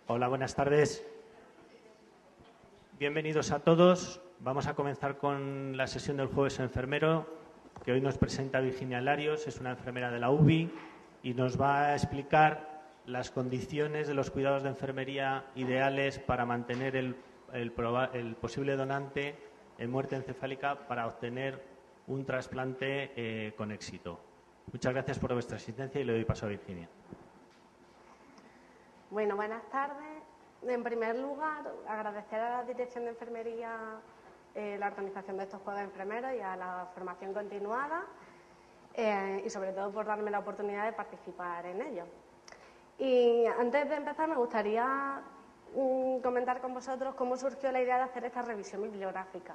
Hola, buenas tardes. Bienvenidos a todos. Vamos a comenzar con la sesión del jueves enfermero, que hoy nos presenta Virginia Larios, es una enfermera de la UBI y nos va a explicar las condiciones de los cuidados de enfermería ideales para mantener el posible donante en muerte encefálica para obtener un trasplante con éxito. Muchas gracias por vuestra asistencia y le doy paso a Virginia. Bueno, buenas tardes. En primer lugar, agradecer a la Dirección de Enfermería la organización de estos juegos enfermeros y a la formación continuada y sobre todo por darme la oportunidad de participar en ello. Y antes de empezar me gustaría comentar con vosotros cómo surgió la idea de hacer esta revisión bibliográfica.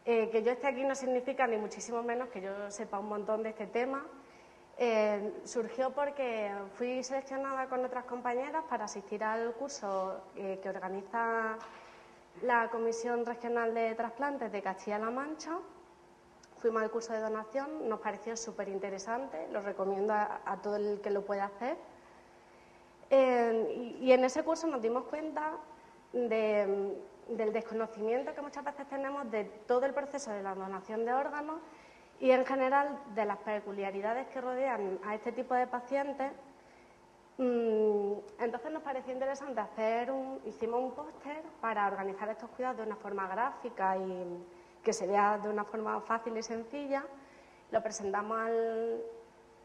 Que yo esté aquí no significa ni muchísimo menos que yo sepa un montón de este tema. Surgió porque fui seleccionada con otras compañeras para asistir al curso que organiza la Comisión Regional de Trasplantes de Castilla-La Mancha. Fuimos al curso de donación, nos pareció súper interesante, lo recomiendo a todo el que lo pueda hacer. Y en ese curso nos dimos cuenta del desconocimiento que muchas veces tenemos de todo el proceso de la donación de órganos y en general de las peculiaridades que rodean a este tipo de pacientes. Entonces nos pareció interesante hicimos un póster para organizar estos cuidados de una forma gráfica y que se vea de una forma fácil y sencilla. Lo presentamos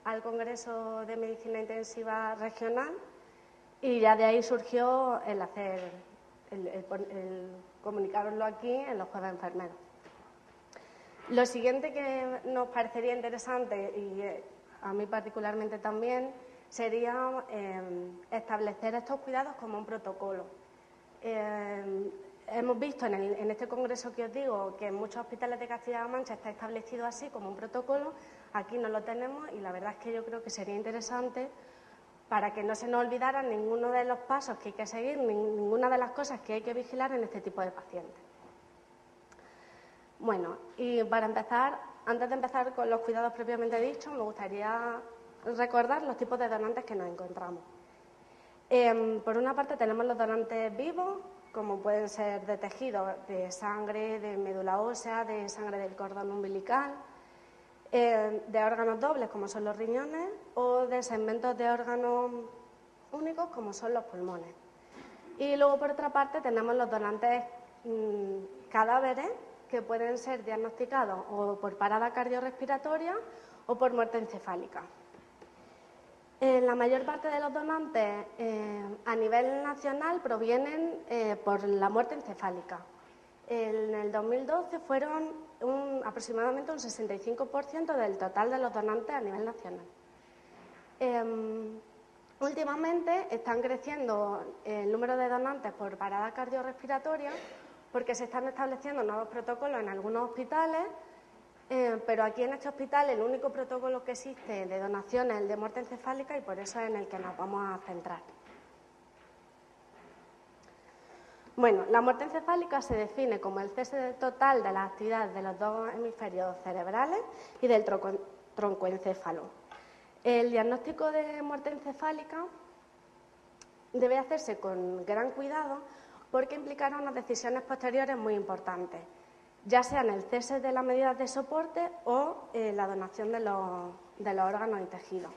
al Congreso de Medicina Intensiva Regional y ya de ahí surgió el comunicaroslo aquí en los jueves enfermeros. Lo siguiente que nos parecería interesante, y a mí particularmente también, sería establecer estos cuidados como un protocolo. Hemos visto en este congreso que os digo que en muchos hospitales de Castilla-La Mancha está establecido así como un protocolo, aquí no lo tenemos y la verdad es que yo creo que sería interesante para que no se nos olvidara ninguno de los pasos que hay que seguir, ninguna de las cosas que hay que vigilar en este tipo de pacientes. Bueno, y para empezar, antes de empezar con los cuidados propiamente dichos, me gustaría recordar los tipos de donantes que nos encontramos. Por una parte tenemos los donantes vivos, como pueden ser de tejido, de sangre, de médula ósea, de sangre del cordón umbilical, de órganos dobles, como son los riñones, o de segmentos de órganos únicos, como son los pulmones. Y luego, por otra parte, tenemos los donantes cadáveres, que pueden ser diagnosticados o por parada cardiorrespiratoria o por muerte encefálica. La mayor parte de los donantes a nivel nacional provienen por la muerte encefálica. En el 2012 fueron aproximadamente un 65% del total de los donantes a nivel nacional. Últimamente están creciendo el número de donantes por parada cardiorrespiratoria porque se están estableciendo nuevos protocolos en algunos hospitales, pero aquí en este hospital el único protocolo que existe de donación es el de muerte encefálica y por eso es en el que nos vamos a centrar. Bueno, la muerte encefálica se define como el cese total de las actividades de los dos hemisferios cerebrales y del troncoencéfalo. El diagnóstico de muerte encefálica debe hacerse con gran cuidado porque implicará unas decisiones posteriores muy importantes, ya sea en el cese de las medidas de soporte o la donación de los órganos y tejidos.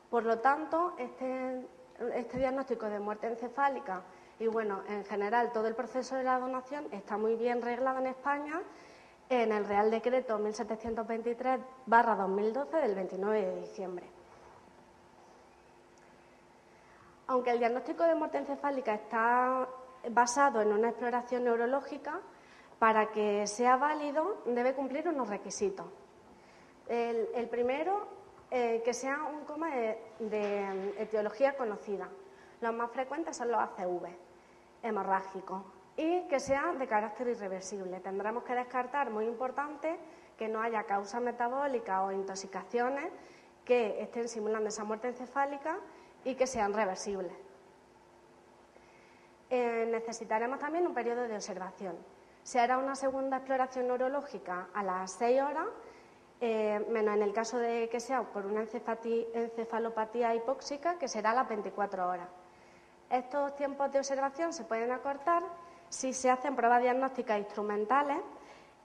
Por lo tanto, este diagnóstico de muerte encefálica y, bueno, en general todo el proceso de la donación está muy bien reglado en España en el Real Decreto 1723/2012 del 29 de diciembre. Aunque el diagnóstico de muerte encefálica está basado en una exploración neurológica, para que sea válido debe cumplir unos requisitos. El primero, que sea un coma de etiología conocida. Los más frecuentes son los ACV, hemorrágicos, y que sea de carácter irreversible. Tendremos que descartar, muy importante, que no haya causas metabólicas o intoxicaciones que estén simulando esa muerte encefálica y que sean reversibles. Necesitaremos también un periodo de observación. Se hará una segunda exploración neurológica a las 6 horas, menos en el caso de que sea por una encefalopatía hipóxica, que será a las 24 horas. Estos tiempos de observación se pueden acortar si se hacen pruebas diagnósticas instrumentales,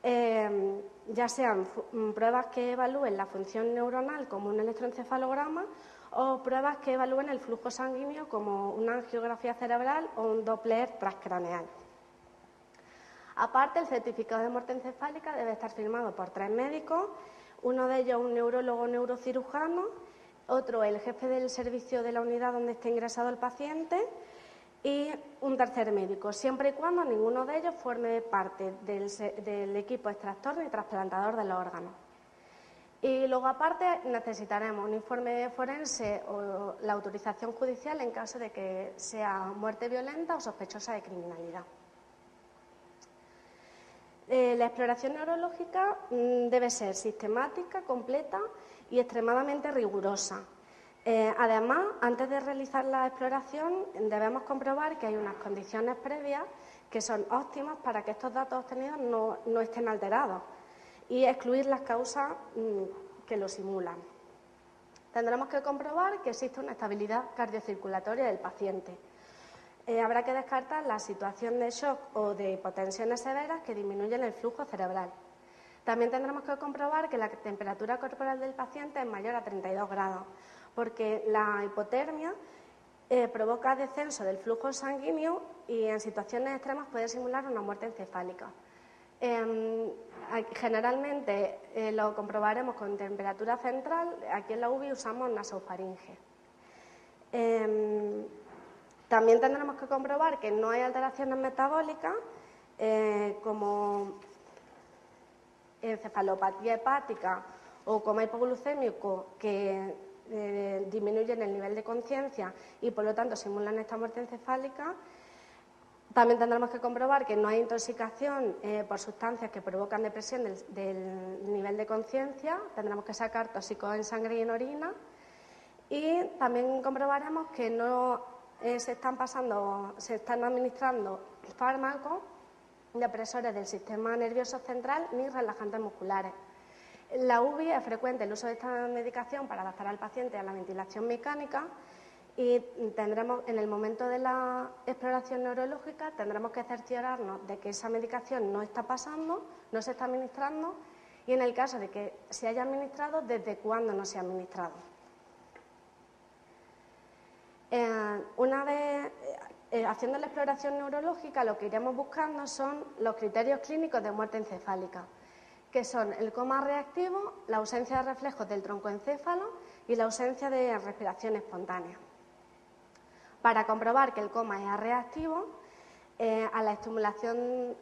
ya sean pruebas que evalúen la función neuronal como un electroencefalograma o pruebas que evalúen el flujo sanguíneo como una angiografía cerebral o un Doppler transcraneal. Aparte, el certificado de muerte encefálica debe estar firmado por 3 médicos, uno de ellos un neurólogo neurocirujano, otro el jefe del servicio de la unidad donde esté ingresado el paciente y un tercer médico, siempre y cuando ninguno de ellos forme parte del equipo extractor ni trasplantador de los órganos. Y luego, aparte, necesitaremos un informe forense o la autorización judicial en caso de que sea muerte violenta o sospechosa de criminalidad. La exploración neurológica debe ser sistemática, completa y extremadamente rigurosa. Además, antes de realizar la exploración, debemos comprobar que hay unas condiciones previas que son óptimas para que estos datos obtenidos no estén alterados y excluir las causas que lo simulan. Tendremos que comprobar que existe una estabilidad cardiocirculatoria del paciente. Habrá que descartar la situación de shock o de hipotensiones severas que disminuyen el flujo cerebral. También tendremos que comprobar que la temperatura corporal del paciente es mayor a 32 grados, porque la hipotermia provoca descenso del flujo sanguíneo y en situaciones extremas puede simular una muerte encefálica. Generalmente lo comprobaremos con temperatura central. Aquí en la UBI usamos nasofaringe. También tendremos que comprobar que no hay alteraciones metabólicas como encefalopatía hepática o coma hipoglucémico que disminuyen el nivel de conciencia y por lo tanto simulan esta muerte encefálica. También tendremos que comprobar que no hay intoxicación por sustancias que provocan depresión del nivel de conciencia. Tendremos que sacar tóxicos en sangre y en orina. Y también comprobaremos que no se están administrando fármacos depresores del sistema nervioso central ni relajantes musculares. En la UBI es frecuente el uso de esta medicación para adaptar al paciente a la ventilación mecánica y tendremos, en el momento de la exploración neurológica, tendremos que cerciorarnos de que esa medicación no está pasando, no se está administrando y en el caso de que se haya administrado, desde cuándo no se ha administrado. Una vez haciendo la exploración neurológica, lo que iremos buscando son los criterios clínicos de muerte encefálica, que son el coma reactivo, la ausencia de reflejos del troncoencéfalo y la ausencia de respiración espontánea. Para comprobar que el coma es reactivo, a la estimulación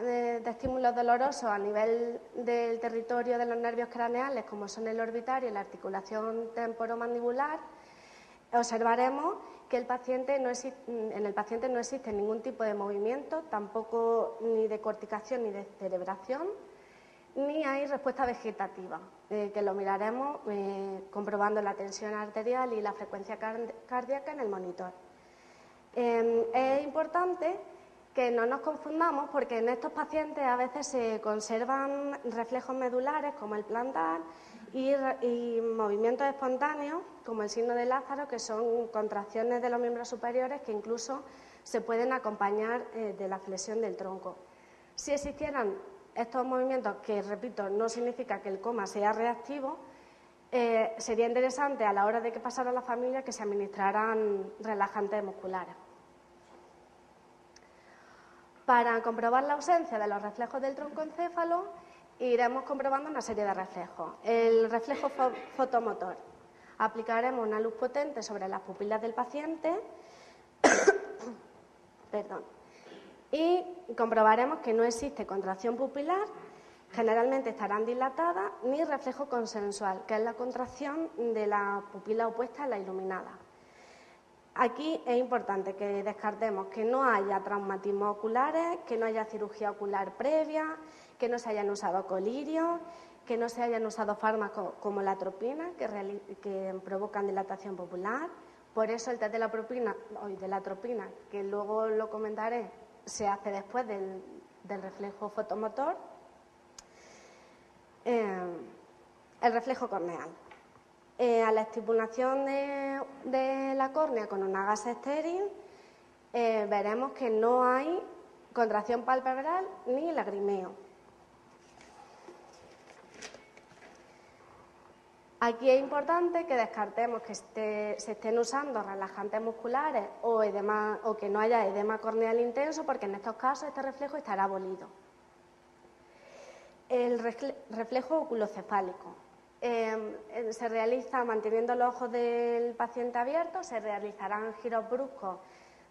de estímulos dolorosos a nivel del territorio de los nervios craneales, como son el orbitario y la articulación temporomandibular, observaremos que en el paciente no existe ningún tipo de movimiento, tampoco ni de corticación ni de cerebración, ni hay respuesta vegetativa, que lo miraremos comprobando la tensión arterial y la frecuencia cardíaca en el monitor. Es importante que no nos confundamos porque en estos pacientes a veces se conservan reflejos medulares como el plantar y movimientos espontáneos como el signo de Lázaro, que son contracciones de los miembros superiores que incluso se pueden acompañar de la flexión del tronco. Si existieran estos movimientos, que repito, no significa que el coma sea reactivo, sería interesante a la hora de que pasara a la familia que se administraran relajantes musculares. Para comprobar la ausencia de los reflejos del troncoencéfalo, iremos comprobando una serie de reflejos. El reflejo fotomotor. Aplicaremos una luz potente sobre las pupilas del paciente y comprobaremos que no existe contracción pupilar, generalmente estarán dilatadas, ni reflejo consensual, que es la contracción de la pupila opuesta a la iluminada. Aquí es importante que descartemos que no haya traumatismos oculares, que no haya cirugía ocular previa, que no se hayan usado colirios, que no se hayan usado fármacos como la atropina, que provocan dilatación pupilar. Por eso el test de la atropina, que luego lo comentaré, se hace después del reflejo fotomotor. El reflejo corneal. A la estimulación de la córnea con una gasa estéril veremos que no hay contracción palpebral ni lagrimeo. Aquí es importante que descartemos que se estén usando relajantes musculares o que no haya edema corneal intenso, porque en estos casos este reflejo estará abolido. El reflejo oculocefálico se realiza manteniendo los ojos del paciente abiertos, se realizarán giros bruscos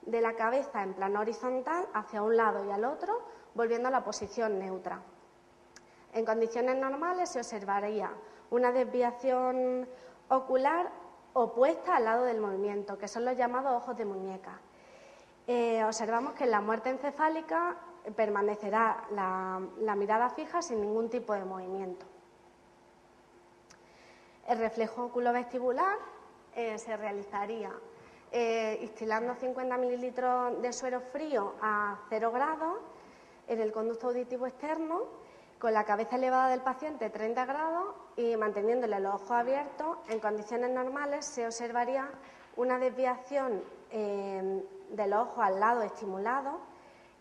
de la cabeza en plano horizontal hacia un lado y al otro, volviendo a la posición neutra. En condiciones normales se observaría una desviación ocular opuesta al lado del movimiento, que son los llamados ojos de muñeca. Observamos que en la muerte encefálica permanecerá la mirada fija sin ningún tipo de movimiento. El reflejo oculovestibular se realizaría instilando 50 mililitros de suero frío a 0 grados en el conducto auditivo externo, con la cabeza elevada del paciente 30 grados y manteniéndole los ojos abiertos. En condiciones normales se observaría una desviación de los ojos al lado estimulado,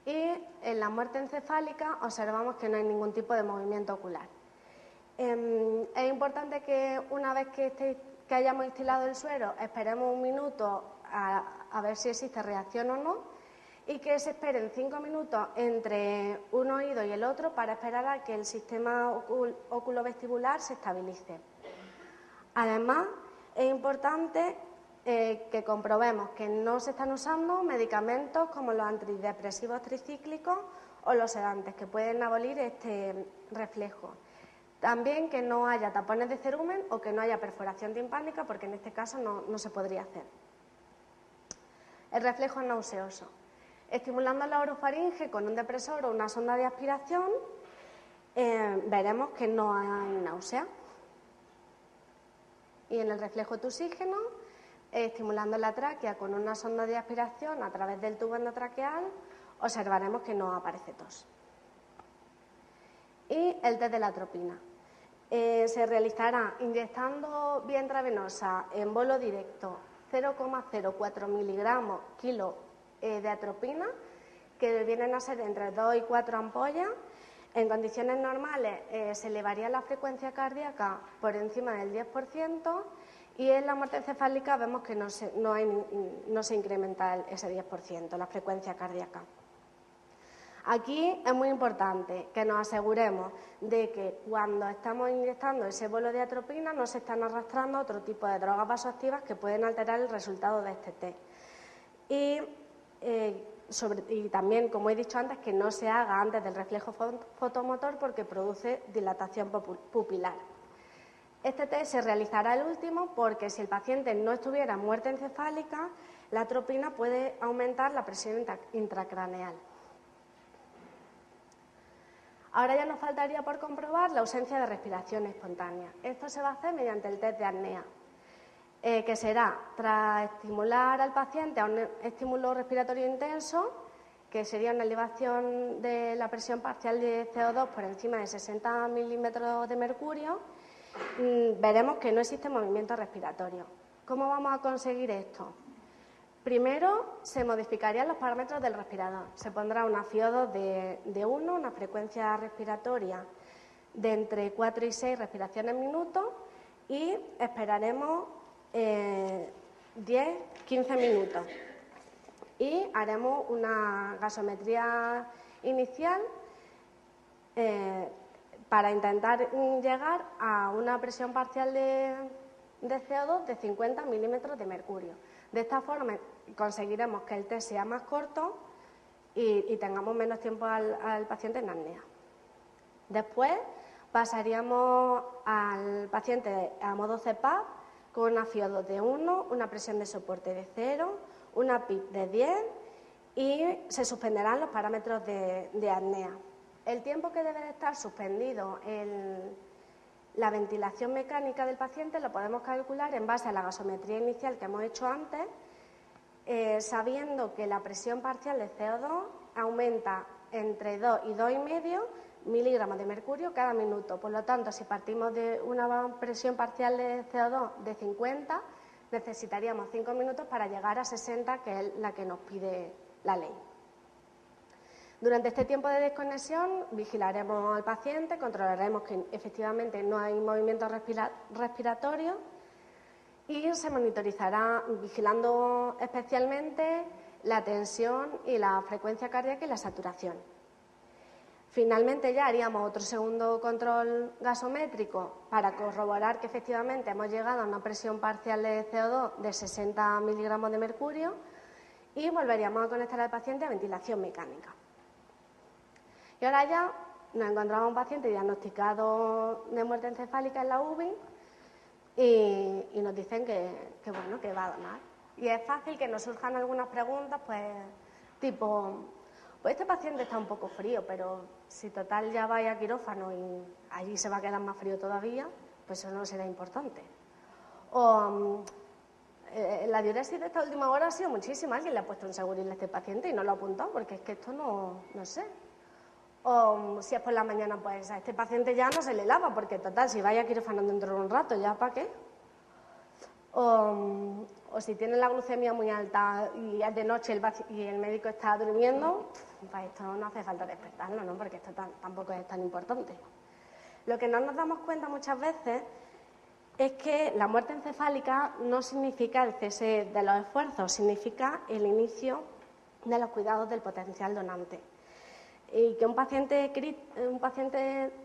y en la muerte encefálica observamos que no hay ningún tipo de movimiento ocular. Es importante que una vez que hayamos instilado el suero esperemos un minuto a ver si existe reacción o no, y que se esperen 5 minutos entre un oído y el otro para esperar a que el sistema oculovestibular se estabilice. Además, es importante que comprobemos que no se están usando medicamentos como los antidepresivos tricíclicos o los sedantes, que pueden abolir este reflejo. También que no haya tapones de cerumen o que no haya perforación timpánica, porque en este caso no se podría hacer. El reflejo nauseoso. Estimulando la orofaringe con un depresor o una sonda de aspiración, veremos que no hay náusea. Y en el reflejo tusígeno, estimulando la tráquea con una sonda de aspiración a través del tubo endotraqueal, observaremos que no aparece tos. Y el test de la atropina. Se realizará inyectando vía intravenosa en bolo directo 0,04 miligramos kilo de atropina, que vienen a ser entre 2 y 4 ampollas. En condiciones normales se elevaría la frecuencia cardíaca por encima del 10%, y en la muerte encefálica vemos que no se incrementa ese 10%, la frecuencia cardíaca. Aquí es muy importante que nos aseguremos de que cuando estamos inyectando ese bolo de atropina no se están arrastrando otro tipo de drogas vasoactivas que pueden alterar el resultado de este test. Y también, como he dicho antes, que no se haga antes del reflejo fotomotor porque produce dilatación pupilar. Este test se realizará el último porque si el paciente no estuviera en muerte encefálica, la atropina puede aumentar la presión intracraneal. Ahora ya nos faltaría por comprobar la ausencia de respiración espontánea. Esto se va a hacer mediante el test de apnea, que será tras estimular al paciente a un estímulo respiratorio intenso, que sería una elevación de la presión parcial de CO2 por encima de 60 milímetros de mercurio, veremos que no existe movimiento respiratorio. ¿Cómo vamos a conseguir esto? Primero, se modificarían los parámetros del respirador. Se pondrá una FiO2 de 1, una frecuencia respiratoria de entre 4 y 6 respiraciones minutos, y esperaremos 10-15 minutos. Y haremos una gasometría inicial para intentar llegar a una presión parcial de CO2 de 50 milímetros de mercurio. De esta forma conseguiremos que el test sea más corto y tengamos menos tiempo al paciente en apnea. Después pasaríamos al paciente a modo CPAP con una FiO2 de 1, una presión de soporte de 0, una PIP de 10 y se suspenderán los parámetros de apnea. El tiempo que debe de estar suspendido la ventilación mecánica del paciente lo podemos calcular en base a la gasometría inicial que hemos hecho antes, sabiendo que la presión parcial de CO2 aumenta entre 2 y 2,5 miligramos de mercurio cada minuto. Por lo tanto, si partimos de una presión parcial de CO2 de 50, necesitaríamos 5 minutos para llegar a 60, que es la que nos pide la ley. Durante este tiempo de desconexión vigilaremos al paciente, controlaremos que efectivamente no hay movimientos respiratorios y se monitorizará vigilando especialmente la tensión y la frecuencia cardíaca y la saturación. Finalmente ya haríamos otro segundo control gasométrico para corroborar que efectivamente hemos llegado a una presión parcial de CO2 de 60 miligramos de mercurio y volveríamos a conectar al paciente a ventilación mecánica. Y ahora ya nos encontramos un paciente diagnosticado de muerte encefálica en la UBI y nos dicen que va a donar. Y es fácil que nos surjan algunas preguntas, pues tipo, pues este paciente está un poco frío, pero si total ya vaya a quirófano y allí se va a quedar más frío todavía, pues eso no será importante. O la diuresis de esta última hora ha sido muchísima, alguien le ha puesto un seguril a este paciente y no lo ha apuntado porque es que esto no sé. O si es por la mañana, pues a este paciente ya no se le lava, porque total, si vaya a quirófano dentro de un rato, ¿ya para qué? O si tiene la glucemia muy alta y es de noche y el médico está durmiendo, pues esto no hace falta despertarlo, ¿no? Porque esto tampoco es tan importante. Lo que no nos damos cuenta muchas veces es que la muerte encefálica no significa el cese de los esfuerzos, significa el inicio de los cuidados del potencial donante. Y que un paciente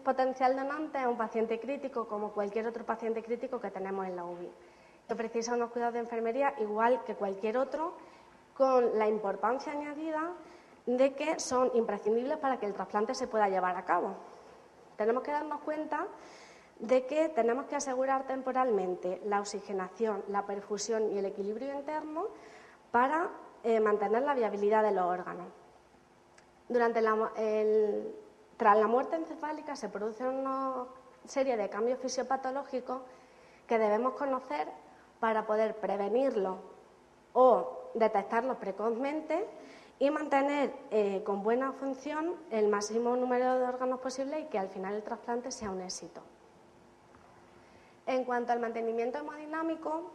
potencial donante es un paciente crítico como cualquier otro paciente crítico que tenemos en la UBI. Que precisa unos cuidados de enfermería igual que cualquier otro, con la importancia añadida de que son imprescindibles para que el trasplante se pueda llevar a cabo. Tenemos que darnos cuenta de que tenemos que asegurar temporalmente la oxigenación, la perfusión y el equilibrio interno para mantener la viabilidad de los órganos. Tras la muerte encefálica se produce una serie de cambios fisiopatológicos que debemos conocer para poder prevenirlos o detectarlos precozmente y mantener con buena función el máximo número de órganos posible y que al final el trasplante sea un éxito. En cuanto al mantenimiento hemodinámico,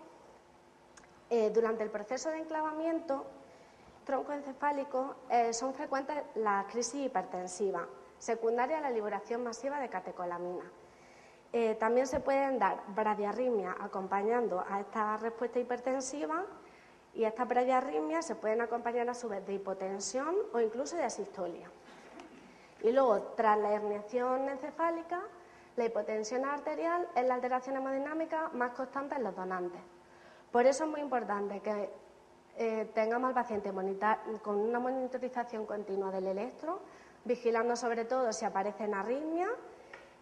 durante el proceso de enclavamiento troncoencefálico son frecuentes las crisis hipertensivas, secundarias a la liberación masiva de catecolamina. También se pueden dar bradiarritmias acompañando a esta respuesta hipertensiva y estas bradiarritmias se pueden acompañar a su vez de hipotensión o incluso de asistolia. Y luego, tras la herniación encefálica, la hipotensión arterial es la alteración hemodinámica más constante en los donantes. Por eso es muy importante que tengamos al paciente con una monitorización continua del electro, vigilando sobre todo si aparecen arritmias.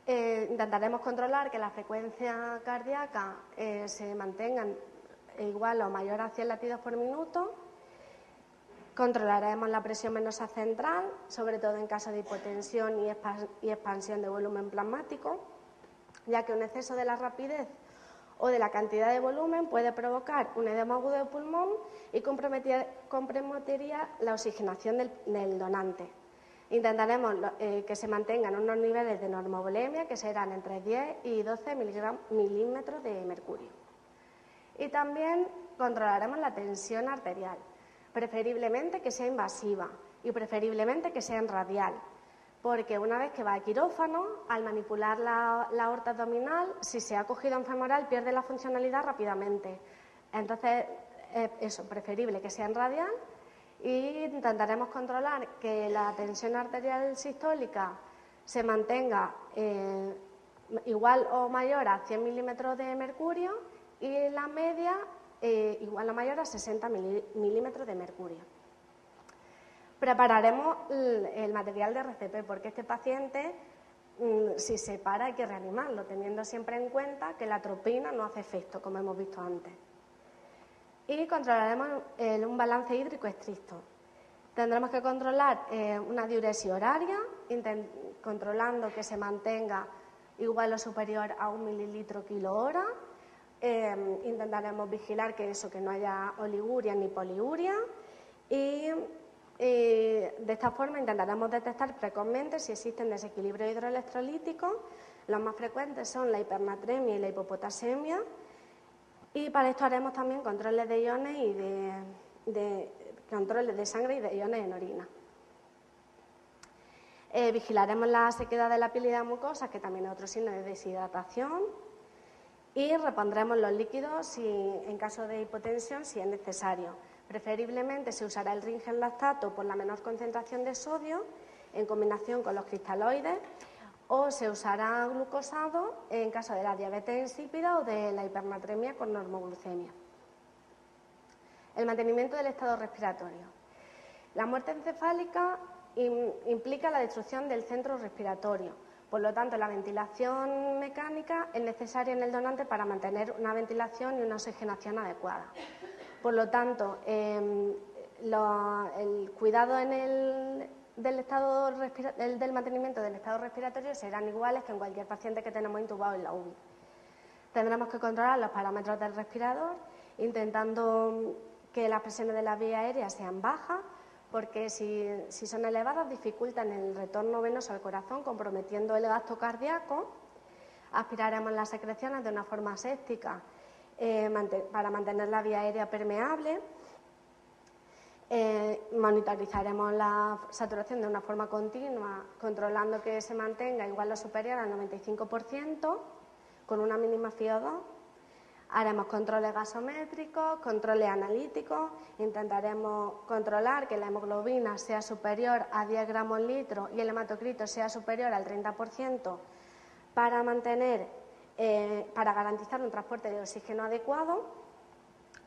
Intentaremos controlar que la frecuencia cardíaca se mantenga igual o mayor a 100 latidos por minuto. Controlaremos la presión venosa central, sobre todo en caso de hipotensión y expansión de volumen plasmático, ya que un exceso de la rapidez o de la cantidad de volumen puede provocar un edema agudo de pulmón y comprometería la oxigenación del donante. Intentaremos que se mantengan unos niveles de normovolemia que serán entre 10 y 12 milímetros de mercurio. Y también controlaremos la tensión arterial, preferiblemente que sea invasiva y preferiblemente que sea en radial, porque una vez que va a quirófano, al manipular la aorta abdominal, si se ha cogido en femoral, pierde la funcionalidad rápidamente. Entonces, eso, preferible que sea en radial, y intentaremos controlar que la tensión arterial sistólica se mantenga igual o mayor a 100 milímetros de mercurio y la media igual o mayor a 60 milímetros de mercurio. Prepararemos el material de RCP porque este paciente, si se para, hay que reanimarlo, teniendo siempre en cuenta que la atropina no hace efecto, como hemos visto antes. Y controlaremos un balance hídrico estricto. Tendremos que controlar una diuresis horaria, controlando que se mantenga igual o superior a 1 mililitro kilo hora. Intentaremos vigilar que no haya oliguria ni poliuria y de esta forma intentaremos detectar precozmente si existen desequilibrios hidroelectrolíticos. Los más frecuentes son la hipernatremia y la hipopotasemia. Y para esto haremos también controles de iones y controles de sangre y de iones en orina. Vigilaremos la sequedad de la piel y de la mucosa, que también es otro signo de deshidratación, y repondremos los líquidos en caso de hipotensión si es necesario. Preferiblemente se usará el Ringen lactato por la menor concentración de sodio en combinación con los cristaloides, o se usará glucosado en caso de la diabetes insípida o de la hipernatremia con normoglucemia. El mantenimiento del estado respiratorio. La muerte encefálica implica la destrucción del centro respiratorio. Por lo tanto, la ventilación mecánica es necesaria en el donante para mantener una ventilación y una oxigenación adecuada. Por lo tanto, el cuidado del mantenimiento del estado respiratorio serán iguales que en cualquier paciente que tenemos intubado en la UBI. Tendremos que controlar los parámetros del respirador, intentando que las presiones de las vías aéreas sean bajas, porque si son elevadas dificultan el retorno venoso al corazón, comprometiendo el gasto cardíaco. Aspiraremos las secreciones de una forma aséptica para mantener la vía aérea permeable. Monitorizaremos la saturación de una forma continua, controlando que se mantenga igual o superior al 95%, con una mínima FiO2. Haremos controles gasométricos, controles analíticos, intentaremos controlar que la hemoglobina sea superior a 10 gramos litro y el hematocrito sea superior al 30% para garantizar un transporte de oxígeno adecuado.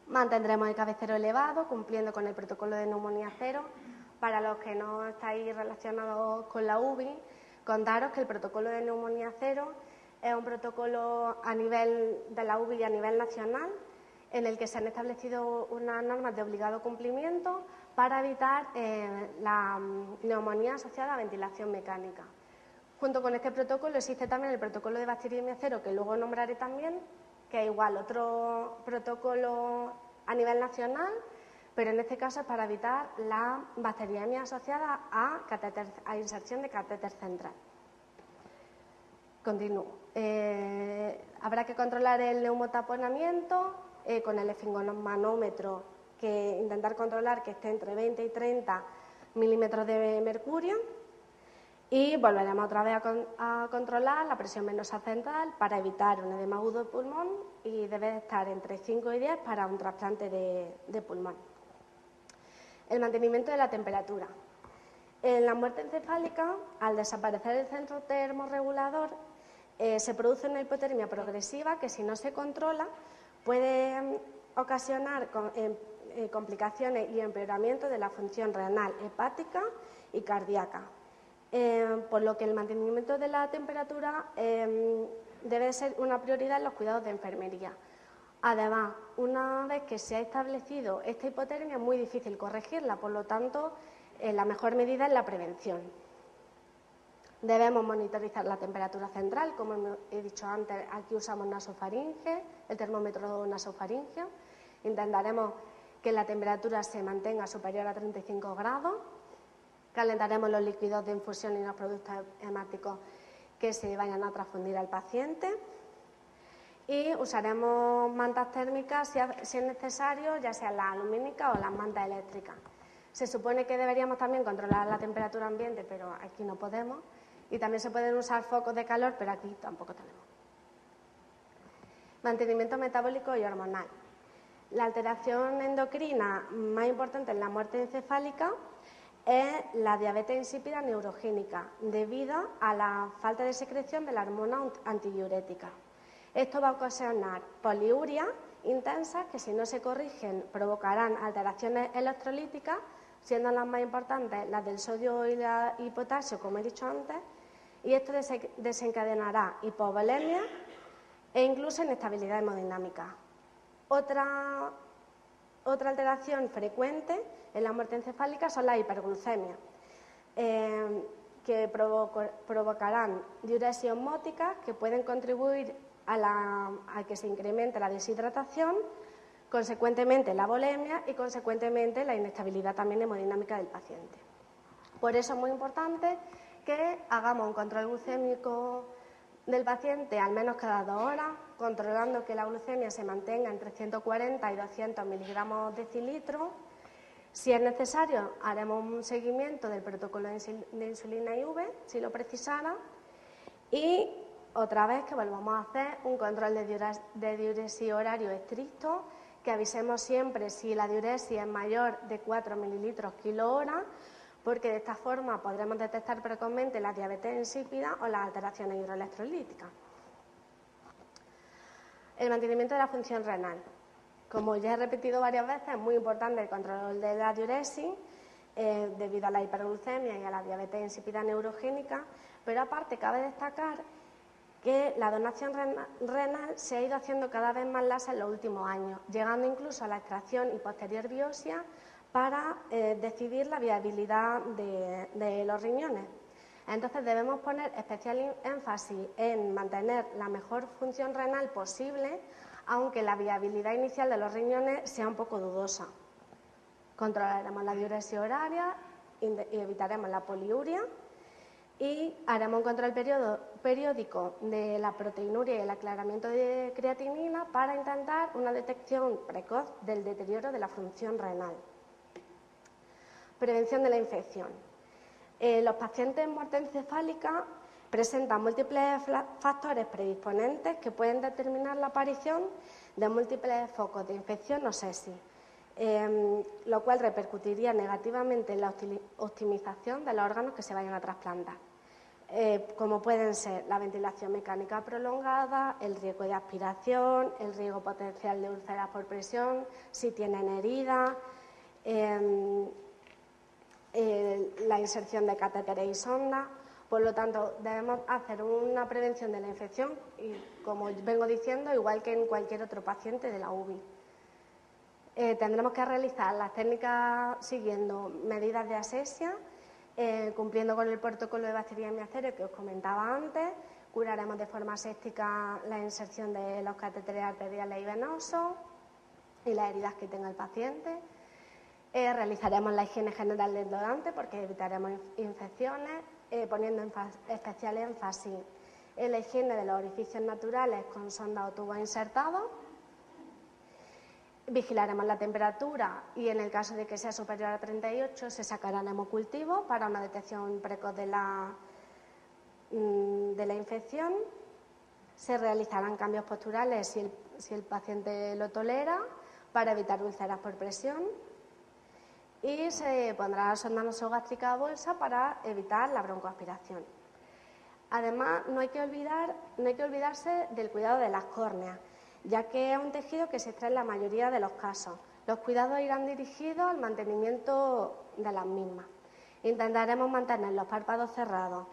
Mantendremos el cabecero elevado, cumpliendo con el protocolo de neumonía cero. Para los que no estáis relacionados con la UBI, contaros que el protocolo de neumonía cero es un protocolo a nivel de la UBI y a nivel nacional, en el que se han establecido unas normas de obligado cumplimiento para evitar la neumonía asociada a ventilación mecánica. Junto con este protocolo existe también el protocolo de bacteriemia cero, que luego nombraré también, que es igual otro protocolo a nivel nacional, pero en este caso es para evitar la bacteriemia asociada a inserción de catéter central. Continúo. Habrá que controlar el neumotaponamiento con el esfingomanómetro, que intentar controlar que esté entre 20 y 30 milímetros de mercurio, y volveremos otra vez a controlar la presión venosa central para evitar un edema agudo de pulmón, y debe estar entre 5 y 10 para un trasplante de pulmón. El mantenimiento de la temperatura. En la muerte encefálica, al desaparecer el centro termorregulador, se produce una hipotermia progresiva que, si no se controla, puede ocasionar complicaciones y empeoramiento de la función renal, hepática y cardíaca. Por lo que el mantenimiento de la temperatura debe ser una prioridad en los cuidados de enfermería. Además, una vez que se ha establecido esta hipotermia, es muy difícil corregirla, por lo tanto, la mejor medida es la prevención. Debemos monitorizar la temperatura central, como he dicho antes, aquí usamos nasofaringe, el termómetro nasofaringeo. Intentaremos que la temperatura se mantenga superior a 35 grados. Calentaremos los líquidos de infusión y los productos hemáticos que se vayan a transfundir al paciente. Y usaremos mantas térmicas si es necesario, ya sean las alumínicas o las mantas eléctricas. Se supone que deberíamos también controlar la temperatura ambiente, pero aquí no podemos. Y también se pueden usar focos de calor, pero aquí tampoco tenemos. Mantenimiento metabólico y hormonal. La alteración endocrina más importante en la muerte encefálica es la diabetes insípida neurogénica, debido a la falta de secreción de la hormona antidiurética. Esto va a ocasionar poliuria intensas que, si no se corrigen, provocarán alteraciones electrolíticas, siendo las más importantes las del sodio y potasio, como he dicho antes, y esto desencadenará hipovolemia e incluso inestabilidad hemodinámica. Otra alteración frecuente en la muerte encefálica son las hiperglucemias, que provocarán diuresis osmóticas que pueden contribuir a que se incremente la deshidratación, consecuentemente la volemia y consecuentemente la inestabilidad también hemodinámica del paciente. Por eso es muy importante que hagamos un control glucémico del paciente al menos cada 2 horas, controlando que la glucemia se mantenga entre 140 y 200 miligramos decilitro. Si es necesario, haremos un seguimiento del protocolo de insulina IV, si lo precisara, y otra vez que volvamos a hacer un control de diuresis horario estricto, que avisemos siempre si la diuresis es mayor de 4 mililitros kilo hora, porque de esta forma podremos detectar precozmente la diabetes insípida o las alteraciones hidroelectrolíticas. El mantenimiento de la función renal. Como ya he repetido varias veces, es muy importante el control de la diuresis debido a la hiperglucemia y a la diabetes insípida neurogénica, pero aparte cabe destacar que la donación renal se ha ido haciendo cada vez más laxa en los últimos años, llegando incluso a la extracción y posterior biopsia para decidir la viabilidad de los riñones. Entonces debemos poner especial énfasis en mantener la mejor función renal posible, aunque la viabilidad inicial de los riñones sea un poco dudosa. Controlaremos la diuresis horaria y evitaremos la poliuria y haremos un control periódico de la proteinuria y el aclaramiento de creatinina para intentar una detección precoz del deterioro de la función renal. Prevención de la infección. Los pacientes en muerte encefálica presentan múltiples factores predisponentes que pueden determinar la aparición de múltiples focos de infección o sepsis, lo cual repercutiría negativamente en la optimización de los órganos que se vayan a trasplantar, como pueden ser la ventilación mecánica prolongada, el riesgo de aspiración, el riesgo potencial de úlceras por presión, si tienen heridas, la inserción de catéteres y sondas. Por lo tanto, debemos hacer una prevención de la infección y, como vengo diciendo, igual que en cualquier otro paciente de la UBI. Tendremos que realizar las técnicas siguiendo medidas de asepsia, cumpliendo con el protocolo de bacteriemia cero que os comentaba antes. Curaremos de forma aséptica la inserción de los catéteres arteriales y venosos y las heridas que tenga el paciente. Realizaremos la higiene general del donante porque evitaremos infecciones, poniendo especial énfasis en la higiene de los orificios naturales con sonda o tubo insertado. Vigilaremos la temperatura y en el caso de que sea superior a 38 se sacarán hemocultivos para una detección precoz de la infección. Se realizarán cambios posturales si el paciente lo tolera para evitar úlceras por presión. Y se pondrá sonda nasogástrica a bolsa para evitar la broncoaspiración. Además, no hay que olvidarse del cuidado de las córneas, ya que es un tejido que se extrae en la mayoría de los casos. Los cuidados irán dirigidos al mantenimiento de las mismas. Intentaremos mantener los párpados cerrados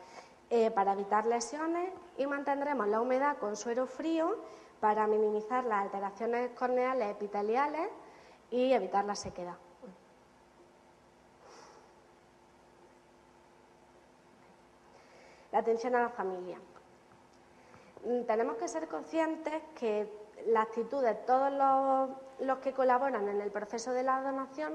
para evitar lesiones y mantendremos la humedad con suero frío para minimizar las alteraciones corneales epiteliales y evitar la sequedad. La atención a la familia. Tenemos que ser conscientes que la actitud de todos los que colaboran en el proceso de la donación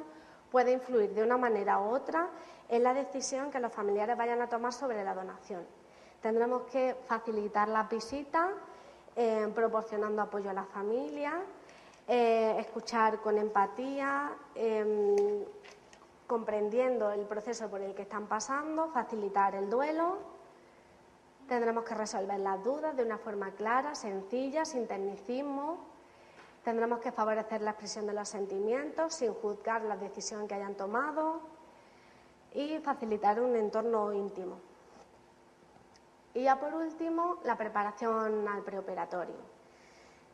puede influir de una manera u otra en la decisión que los familiares vayan a tomar sobre la donación. Tendremos que facilitar las visitas, proporcionando apoyo a la familia, escuchar con empatía, comprendiendo el proceso por el que están pasando, facilitar el duelo. Tendremos que resolver las dudas de una forma clara, sencilla, sin tecnicismo. Tendremos que favorecer la expresión de los sentimientos sin juzgar la decisión que hayan tomado y facilitar un entorno íntimo. Y ya por último, la preparación al preoperatorio.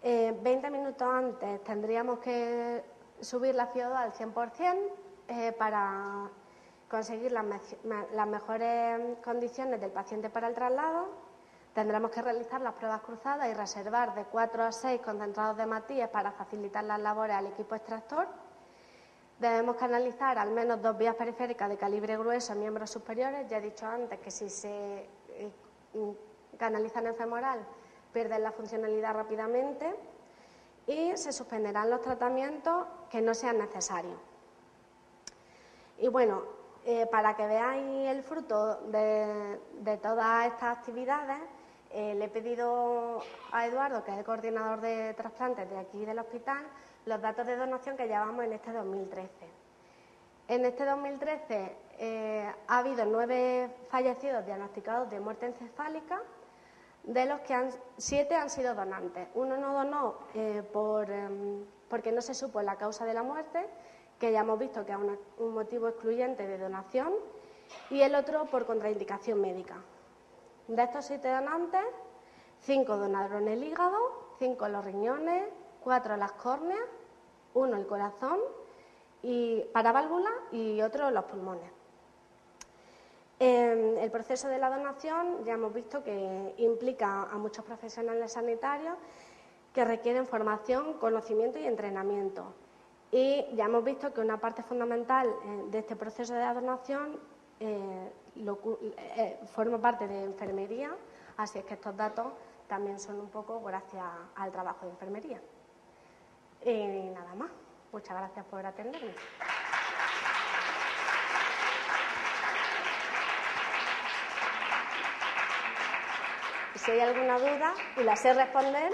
20 minutos antes tendríamos que subir la CO2 al 100% para conseguir las mejores condiciones del paciente para el traslado. Tendremos que realizar las pruebas cruzadas y reservar de 4 a 6 concentrados de hematíes para facilitar las labores al equipo extractor. Debemos canalizar al menos 2 vías periféricas de calibre grueso en miembros superiores. Ya he dicho antes que si se canalizan en femoral pierden la funcionalidad rápidamente y se suspenderán los tratamientos que no sean necesarios. Y bueno, para que veáis el fruto de todas estas actividades, le he pedido a Eduardo, que es el coordinador de trasplantes de aquí del hospital, los datos de donación que llevamos en este 2013. En este 2013 ha habido 9 fallecidos diagnosticados de muerte encefálica, de los que 7 han sido donantes. Uno no donó porque no se supo la causa de la muerte, que ya hemos visto que es un motivo excluyente de donación, y el otro por contraindicación médica. De estos 7 donantes, 5 donaron el hígado, 5 los riñones, 4 las córneas, 1 el corazón y para válvulas y otro los pulmones. El proceso de la donación ya hemos visto que implica a muchos profesionales sanitarios que requieren formación, conocimiento y entrenamiento. Y ya hemos visto que una parte fundamental de este proceso de la donación forma parte de enfermería, así es que estos datos también son un poco gracias al trabajo de enfermería. Y nada más. Muchas gracias por atenderme. Si hay alguna duda y la sé responder,